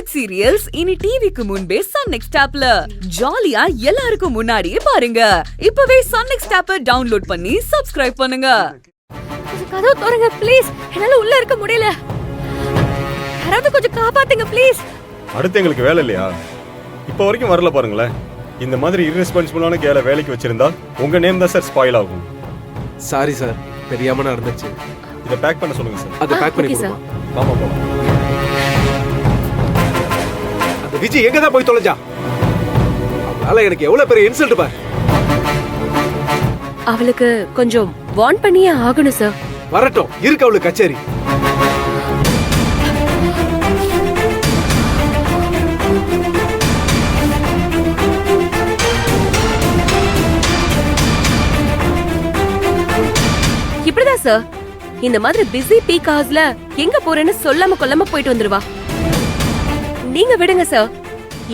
Web serials இனி டிவிக்கு முன்பே சன் நெக்ஸ்ட் ஆப்ல ஜாலியா எல்லாருக்கும் முன்னாடியே பாருங்க. இப்பவே சன் நெக்ஸ்ட் ஆப்பை டவுன்லோட் பண்ணி சப்ஸ்கிரைப் பண்ணுங்க. கதவு திறங்க ப்ளீஸ், என்னால உள்ள இருக்க முடியல. யாராவது கொஞ்சம் காப்பாத்துங்க ப்ளீஸ். அடுத்து எங்களுக்கு வேலை இல்லையா? இப்போ வரைக்கும் வரல பாருங்களேன். இந்த மாதிரி irresponsible-ஆன கேலை வேலைக்கு வச்சிருந்தா உங்க நேம் தான் சார் ஸ்பாயில் ஆகும். சாரி சார், தெரியாம நடந்துச்சு. இதை பேக் பண்ண சொல்லுங்க சார். அதை பேக் பண்ணி okay, கொடுங்க. ஆமா போலாம். அந்த விஜய் எங்க தான் போய் தொலைஞ்சா? அவளால எனக்கு எவ்வளவு பெரிய இன்சல்ட் பார். அவளுக்கு கொஞ்சம் வார்ன் பண்ணியே ஆகணும் சார். வரட்டும், இருக்கு அவளுக்கு கச்சேரி. இப்படிதான் சார், இந்த மாதிரி பிஸி பீக் ஹவர்ஸ்ல எங்க போறேன்னு சொல்லாம கொல்லாம போயிட்டு வந்துருவா. நீங்க விடுங்க சார்,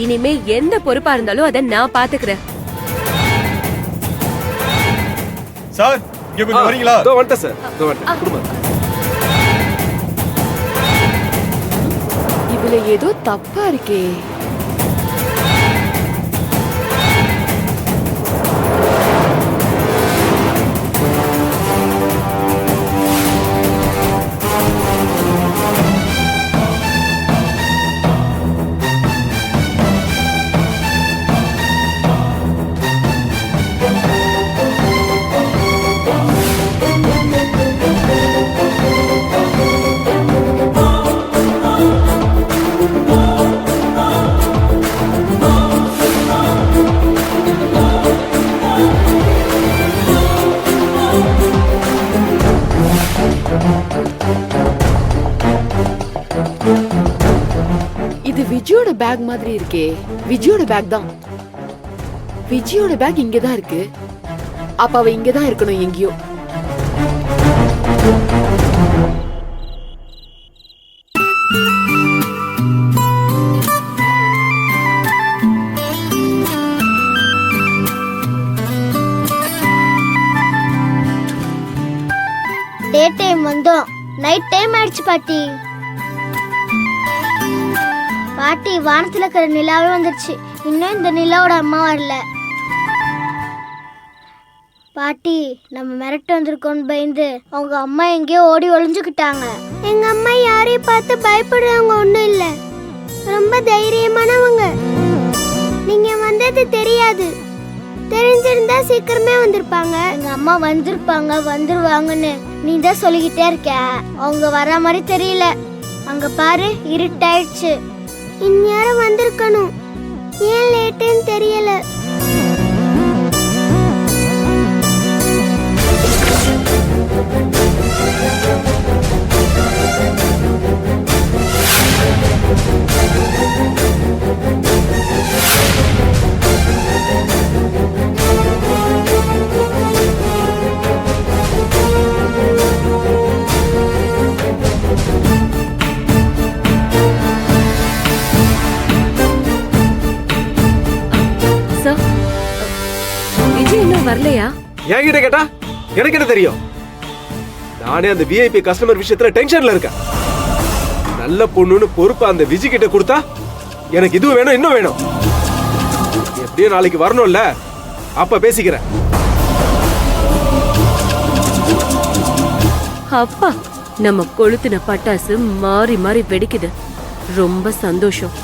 இனிமே எந்த பொறுப்பா இருந்தாலும் அதை நான் பாத்துக்கிறேன். சார் இங்க கொஞ்சம் வரீங்களா? இதோ வந்துட்டேன் சார், இதோ வந்துட்டேன். குடும்பம் இதுல ஏதோ தப்பா இருக்கே. இது விஜயோட பேக் மாதிரி இருக்கே. விஜயோட பேக் தான். விஜயோட பேக் இங்கதான் இருக்கு. அப்ப அவ இங்கதான் இருக்கணும் எங்கேயோ. டே டைம் வந்தோம், நைட் டைம் ஆயிடுச்சு பாட்டி. பாட்டி, வானத்துல இருக்கிற நிலாவே வந்துருச்சு. இன்னும் இந்த நிலாவோட அம்மா வரல. பாட்டி, நம்ம மிரட்டு வந்திருக்கோன்னு பயந்து அவங்க அம்மா எங்கேயோ ஓடி ஒளிஞ்சுக்கிட்டாங்க. எங்க அம்மா யாரையும் பார்த்து பயப்படுறவங்க ஒண்ணும் இல்ல, ரொம்ப தைரியமானவங்க. நீங்க வந்தது தெரியாது, தெரிஞ்சிருந்தா சீக்கிரமே வந்திருப்பாங்க. எங்க அம்மா வந்துருவாங்கன்னு நீ தான் சொல்லிக்கிட்டே இருக்க. அவங்க வர மாதிரி தெரியல. அங்க பாரு, இருட்டாயிடுச்சு. இந்நேரம் வந்திருக்கணும், ஏன் லேட்டுன்னு தெரியல. சார், விஜய் இன்னும் வரலையா? என்கிட்ட கேட்டா எனக்கு என்ன தெரியும்? நானே அந்த விஐபி கஸ்டமர் விஷயத்துல டென்ஷன்ல இருக்கேன். நல்ல பொண்ணுன்னு பொறுப்பா அந்த விஜய் கிட்ட கொடுத்தா எனக்கு இதுவும் வேணும் இன்னும் வேணும். எப்படியும் நாளைக்கு வரணும்ல, அப்ப பேசிக்கிறேன். அப்பா, நம்ம கொளுத்தின பட்டாசு மாறி மாறி வெடிக்குது. ரொம்ப சந்தோஷம்.